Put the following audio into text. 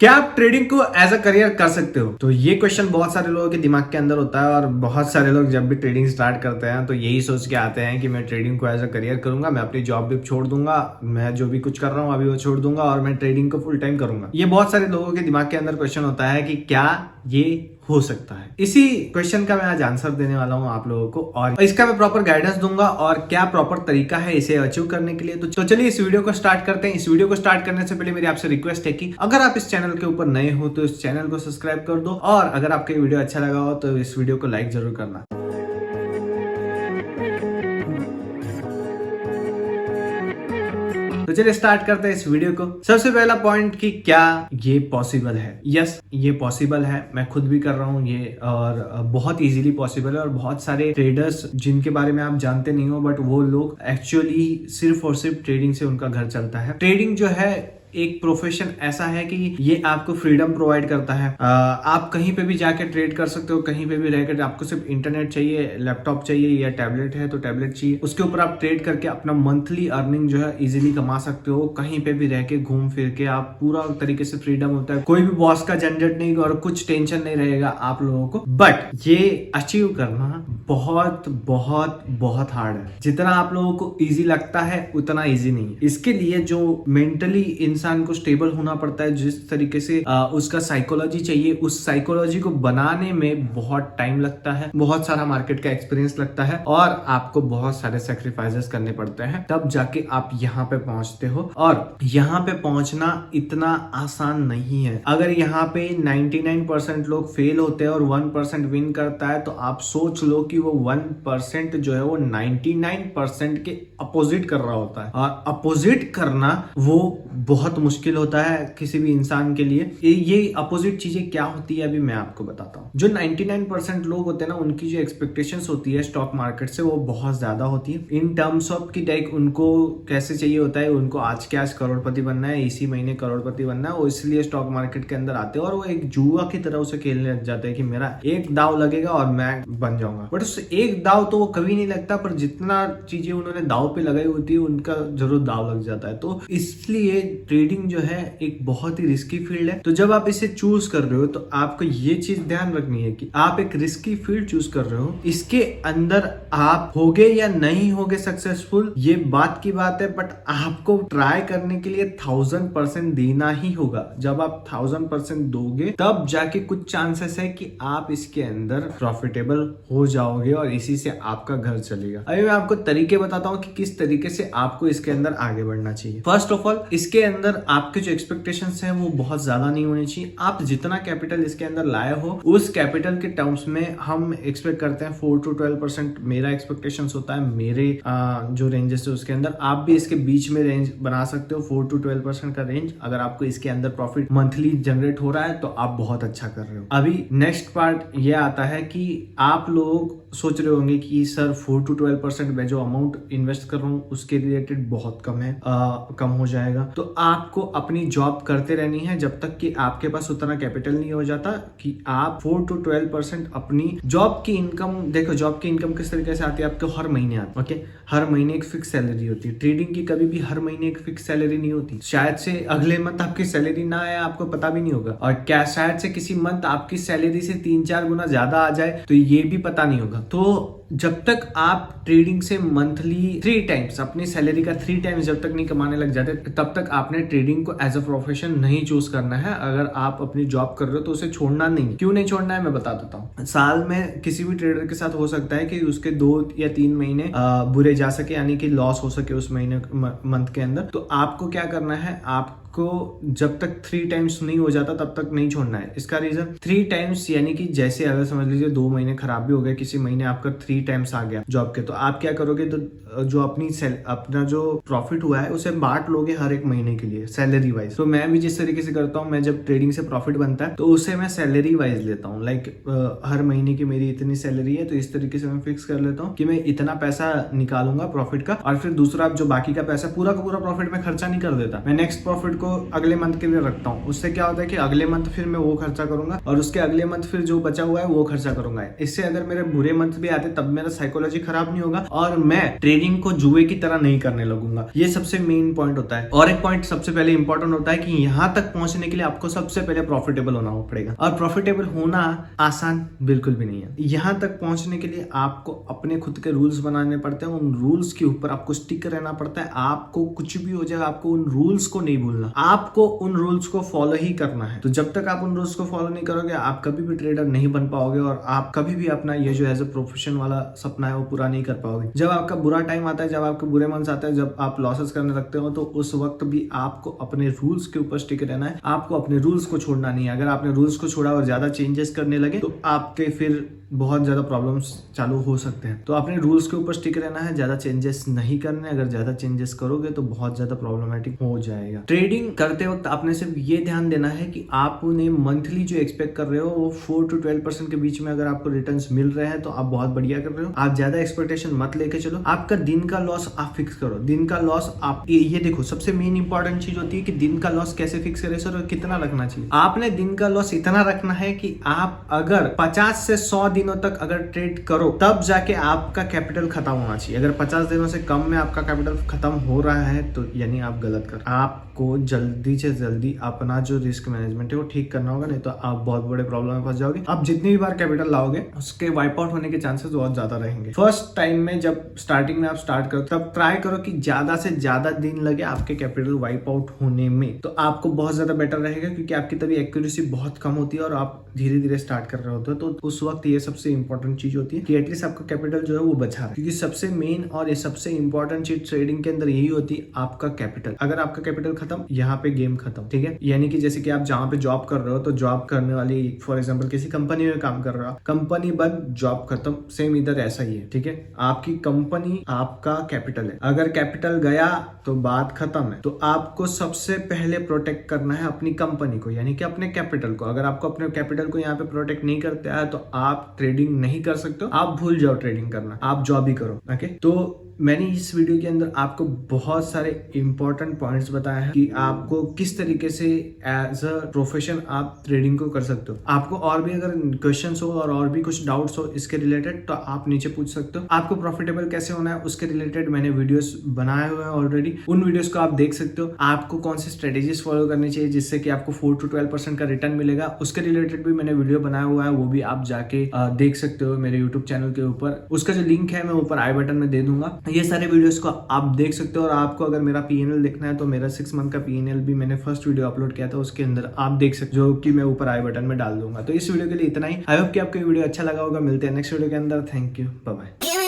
क्या आप ट्रेडिंग को एज अ करियर कर सकते हो? तो ये क्वेश्चन बहुत सारे लोगों के दिमाग के अंदर होता है और बहुत सारे लोग जब भी ट्रेडिंग स्टार्ट करते हैं तो यही सोच के आते हैं कि मैं ट्रेडिंग को एज अ करियर करूंगा, मैं अपनी जॉब भी छोड़ दूंगा, मैं जो भी कुछ कर रहा हूँ अभी वो छोड़ दूंगा और मैं ट्रेडिंग को फुल टाइम करूंगा। ये बहुत सारे लोगों के दिमाग के अंदर क्वेश्चन होता है कि क्या ये हो सकता है। इसी क्वेश्चन का मैं आज आंसर देने वाला हूं आप लोगों को और इसका मैं प्रॉपर गाइडेंस दूंगा और क्या प्रॉपर तरीका है इसे अचीव करने के लिए। तो चलिए इस वीडियो को स्टार्ट करते हैं। इस वीडियो को स्टार्ट करने से पहले मेरी आपसे रिक्वेस्ट है कि अगर आप इस चैनल के ऊपर नए हो तो इस चैनल को सब्सक्राइब कर दो और अगर आपको ये वीडियो अच्छा लगा हो तो इस वीडियो को लाइक जरूर करना। तो चलिए स्टार्ट करते हैं इस वीडियो को। सबसे पहला पॉइंट कि क्या ये पॉसिबल है। यस, ये पॉसिबल है। मैं खुद भी कर रहा हूँ ये और बहुत इजीली पॉसिबल है। और बहुत सारे ट्रेडर्स जिनके बारे में आप जानते नहीं हो बट वो लोग एक्चुअली सिर्फ और सिर्फ ट्रेडिंग से उनका घर चलता है। ट्रेडिंग जो है एक प्रोफेशन ऐसा है कि ये आपको फ्रीडम प्रोवाइड करता है। आप कहीं पे भी जाके ट्रेड कर सकते हो, कहीं पे भी रहकर। आपको सिर्फ इंटरनेट चाहिए, लैपटॉप चाहिए या टैबलेट है तो टैबलेट चाहिए, उसके ऊपर आप ट्रेड करके अपना मंथली अर्निंग जो है इजीली कमा सकते हो। कहीं पे भी रह के घूम फिर के आप पूरा तरीके से फ्रीडम होता है, कोई भी बॉस का झंझट नहीं और कुछ टेंशन नहीं रहेगा आप लोगों को। बट ये अचीव करना बहुत बहुत बहुत हार्ड है। जितना आप लोगों को इजी लगता है उतना इजी नहीं है। इसके लिए जो मेंटली इंसान को स्टेबल होना पड़ता है, जिस तरीके से उसका साइकोलॉजी चाहिए, उस साइकोलॉजी को बनाने में बहुत टाइम लगता है, बहुत सारा मार्केट का एक्सपीरियंस लगता है और आपको बहुत सारे सेक्रीफाइसेस करने पड़ते हैं, तब जाके आप यहाँ पे पहुंचते हो। और यहाँ पे पहुंचना इतना आसान नहीं है। अगर यहाँ पे 99% लोग फेल होते हैं और 1% विन करता है तो आप सोच लो कि वो 1% जो है वो 99% के अपोजिट कर रहा होता है। और अपोजिट करना वो बहुत मुश्किल होता है किसी भी इंसान के लिए। ये अपोजिट चीजें क्या होती है अभी मैं आपको बताता हूँ। जो 99% लोग होते हैं ना, उनकी जो एक्सपेक्टेशंस होती है स्टॉक मार्केट से वो बहुत ज्यादा होती है इन टर्म्स ऑफ की लाइक उनको कैसे चाहिए होता है, उनको आज के आज करोड़पति बनना है, इसी महीने करोड़पति बनना है। वो इसलिए स्टॉक मार्केट के अंदर आते हैं और वो एक जुआ की तरह उसे खेलने लग जाते हैं कि मेरा एक दाव लगेगा और मैं बन जाऊंगा। बट उस एक दाव तो वो कभी नहीं लगता, पर जितना चीजें उन्होंने दाव पे लगाई होती है उनका जरूर दाव लग जाता है। तो इसलिए ट्रेडिंग जो है एक बहुत ही रिस्की फील्ड है। तो जब आप इसे चूज कर रहे हो तो आपको ये चीज ध्यान रखनी है कि आप एक रिस्की फील्ड चूज कर रहे हो, इसके अंदर आप होगे या नहीं होगे सक्सेसफुल ये बात की बात है, बट आपको ट्राई करने के लिए 1000% देना ही होगा। जब आप 1000% दोगे तब जाके कुछ चांसेस है कि आप इसके अंदर प्रॉफिटेबल हो जाओगे और इसी से आपका घर चलेगा। अभी मैं आपको तरीके बताता हूँ कि किस तरीके से आपको इसके अंदर आगे बढ़ना चाहिए। फर्स्ट ऑफ ऑल, इसके अंदर आपके जो एक्सपेक्टेशंस हैं वो बहुत ज्यादा नहीं होनी चाहिए। आप जितना कैपिटल इसके अंदर लाए हो उस कैपिटल के टर्म्स में हम एक्सपेक्ट करते हैं 4 to 12%। मेरा एक्सपेक्टेशंस होता है मेरे जो रेंजेस है उसके अंदर। आप भी इसके बीच में रेंज बना सकते हो, 4 to 12% का रेंज। अगर आपको इसके अंदर प्रॉफिट मंथली जनरेट हो रहा है तो आप बहुत अच्छा कर रहे हो। अभी नेक्स्ट पार्ट ये आता है कि आप लोग सोच रहे होंगे कि सर 4 to 12% मैं जो अमाउंट इन्वेस्ट कर रहा हूँ उसके रिलेटेड बहुत कम है, कम हो जाएगा। तो आपको अपनी जॉब करते रहनी है जब तक कि आपके पास उतना कैपिटल नहीं हो जाता कि आप 4 to 12% अपनी जॉब की इनकम। देखो जॉब की इनकम किस तरीके से आती है, आपको हर महीने आती है। ओके, हर महीने एक फिक्स सैलरी होती है। ट्रेडिंग की कभी भी हर महीने एक फिक्स सैलरी नहीं होती। शायद से अगले मंथ आपकी सैलरी ना आए, आपको पता भी नहीं होगा। और क्या शायद से किसी मंथ आपकी सैलरी से 3-4 गुना ज्यादा आ जाए तो ये भी पता नहीं होगा। तो जब तक आप ट्रेडिंग से मंथली 3 टाइम्स अपनी सैलरी का 3 टाइम्स जब तक नहीं कमाने लग जाते तब तक आपने ट्रेडिंग को एज अ प्रोफेशन नहीं चूज करना है। अगर आप अपनी जॉब कर रहे हो तो उसे छोड़ना नहीं। क्यों नहीं छोड़ना है मैं बता देता हूँ। साल में किसी भी ट्रेडर के साथ हो सकता है कि उसके 2 या 3 महीने बुरे जा सके, यानी कि लॉस हो सके उस महीने मंथ के अंदर। तो आपको क्या करना है, आपको जब तक 3 टाइम्स नहीं हो जाता तब तक नहीं छोड़ना है। इसका रीजन 3 टाइम्स यानी कि जैसे अगर समझ लीजिए 2 महीने खराब भी हो गए, किसी महीने आपका 3 टाइम्स आ गया जॉब के, तो आप क्या करोगे, तो जो अपना जो प्रॉफिट हुआ है उसे बांट लोगे हर एक महीने के लिए सैलरी वाइज। तो मैं भी जिस तरीके से करता हूँ, मैं जब ट्रेडिंग से प्रॉफिट बनता है तो उसे मैं सैलरी वाइज लेता हूँ। लाइक हर महीने की मेरी इतनी सैलरी है तो इस तरीके से मैं फिक्स कर लेता हूँ कि मैं इतना पैसा निकालूंगा प्रॉफिट का, और फिर दूसरा जो बाकी का पैसा पूरा का पूरा प्रॉफिट में खर्चा नहीं कर देता। मैं नेक्स्ट प्रॉफिट को अगले मंथ के लिए रखता हूँ। उससे क्या होता है कि अगले मंथ फिर मैं वो खर्चा करूंगा और उसके अगले मंथ फिर जो बचा हुआ है वो खर्चा करूंगा। इससे अगर मेरे बुरे मंथ भी आते तब तब मेरा साइकोलॉजी खराब नहीं होगा और मैं ट्रेडिंग को जुए की तरह नहीं करने लगूंगा। ये सबसे मेन पॉइंट होता है। और एक पॉइंट सबसे पहले इंपॉर्टेंट होता है कि यहाँ तक पहुंचने के लिए आपको सबसे पहले प्रॉफिटेबल होना पड़ेगा, और प्रॉफिटेबल होना आसान बिल्कुल भी नहीं है। यहाँ तक पहुंचने के लिए आपको अपने खुद के रूल्स बनाने पड़ते हैं, उन रूल्स के ऊपर आपको स्टिक रहना पड़ता है। आपको कुछ भी हो जाए, आपको उन रूल्स को नहीं भूलना, आपको उन रूल्स को फॉलो ही करना है। तो जब तक आप उन रूल्स को फॉलो नहीं करोगे, आप कभी भी ट्रेडर नहीं बन पाओगे और आप कभी भी अपना ये जो एज ए प्रोफेशन वाला सपना है वो पूरा नहीं कर पाओगे। जब आपका बुरा टाइम आता है, जब आपके बुरे मंथ्स आते हैं, जब आप लॉसेस करने लगते हो, तो उस वक्त भी आपको अपने रूल्स के ऊपर स्टिक रहना है। आपको अपने रूल्स को छोड़ना नहीं है। अगर आपने रूल्स को छोड़ा और ज्यादा चेंजेस करने लगे तो आपके फिर बहुत ज्यादा प्रॉब्लम्स चालू हो सकते हैं। तो अपने रूल्स के ऊपर स्टिक रहना है, ज्यादा चेंजेस नहीं करने। अगर ज्यादा चेंजेस करोगे तो बहुत ज्यादा प्रॉब्लमेटिक हो जाएगा। ट्रेडिंग करते वक्त आपने सिर्फ ये ध्यान देना है कि आपने मंथली जो एक्सपेक्ट कर रहे हो वो 4 to 12% के बीच में अगर आपको रिटर्न्स मिल रहे हैं तो आप बहुत बढ़िया कर रहे हो। आप ज्यादा एक्सपेक्टेशन मत लेके चलो। आपका दिन का लॉस आप फिक्स करो। दिन का लॉस आप ये देखो, सबसे मेन इंपॉर्टेंट चीज होती है कि दिन का लॉस कैसे फिक्स करें सर और कितना रखना चाहिए। आपने दिन का लॉस इतना रखना है कि आप अगर 50 से 100 दिनों तक अगर ट्रेड करो तब जाके आपका कैपिटल खत्म होना चाहिए। अगर 50 दिनों से कम में आपका कैपिटल खत्म हो रहा है तो यानी आप गलत कर। आपको जल्दी से जल्दी अपना जो रिस्क मैनेजमेंट है वो ठीक करना होगा, नहीं तो आप बहुत बड़े प्रॉब्लम में फंस जाओगे। आप जितनी भी बार कैपिटल लाओगे उसके वाइप आउट होने के चांसेस बहुत ज्यादा रहेंगे। फर्स्ट टाइम में जब स्टार्टिंग में आप स्टार्ट करो तब ट्राई करो कि ज्यादा से ज्यादा दिन लगे आपके कैपिटल वाइप आउट होने में, तो आपको बहुत ज्यादा बेटर रहेगा, क्योंकि आपकी तभी एक्यूरेसी बहुत कम होती है और आप धीरे धीरे स्टार्ट कर रहे होते हो। तो उस वक्त ये सबसे इंपॉर्टेंट चीज होती है कि एटलीस्ट आपका कैपिटल जो है वो बचा है, क्योंकि सबसे मेन और ये सबसे इंपॉर्टेंट चीज ट्रेडिंग के अंदर यही होती है, आपका कैपिटल। अगर आपका कैपिटल खत्म, यहाँ पे गेम खत्म। ठीक है, यानी कि जैसे कि आप जहाँ पे जॉब कर रहे हो तो जॉब करने वाली फॉर एग्जाम्पल किसी कंपनी में काम कर रहा हो, कंपनी बंद, जॉब खत्म। सेम इधर ऐसा ही है। ठीक है, आपकी कंपनी आपका कैपिटल है। अगर कैपिटल गया तो बात खत्म है। तो आपको सबसे पहले प्रोटेक्ट करना है अपनी कंपनी को, यानी कि अपने कैपिटल को। अगर आपको अपने कैपिटल को यहाँ पे प्रोटेक्ट नहीं करते हैं तो आप ट्रेडिंग नहीं कर सकते हो। आप भूल जाओ ट्रेडिंग करना, आप जॉब ही करो। ओके, तो मैंने इस वीडियो के अंदर आपको बहुत सारे इंपॉर्टेंट पॉइंट्स बताए हैं कि आपको किस तरीके से एज अ प्रोफेशन आप ट्रेडिंग को कर सकते हो। आपको और भी अगर क्वेश्चंस हो और भी कुछ डाउट्स हो इसके रिलेटेड तो आप नीचे पूछ सकते हो। आपको प्रॉफिटेबल कैसे होना है उसके रिलेटेड मैंने वीडियोस बनाए हुए हैं ऑलरेडी, उन वीडियोस को आप देख सकते हो। आपको कौन सी स्ट्रेटेजीज फॉलो करनी चाहिए जिससे कि आपको 4 to 12% का रिटर्न मिलेगा, उसके रिलेटेड भी मैंने वीडियो बनाया हुआ है, वो भी आप जाके देख सकते हो मेरे यूट्यूब चैनल के ऊपर। उसका जो लिंक है मैं ऊपर आई बटन में दे दूंगा। ये सारे वीडियोस को आप देख सकते हो। और आपको अगर मेरा पीएनएल देखना है तो मेरा 6 मंथ का पीएनएल भी मैंने फर्स्ट वीडियो अपलोड किया था, उसके अंदर आप देख सकते हो, जो कि मैं ऊपर आई बटन में डाल दूंगा। तो इस वीडियो के लिए इतना ही। आई होप कि आपको वीडियो अच्छा लगा होगा। मिलते हैं नेक्स्ट वीडियो के अंदर। Thank you, bye bye.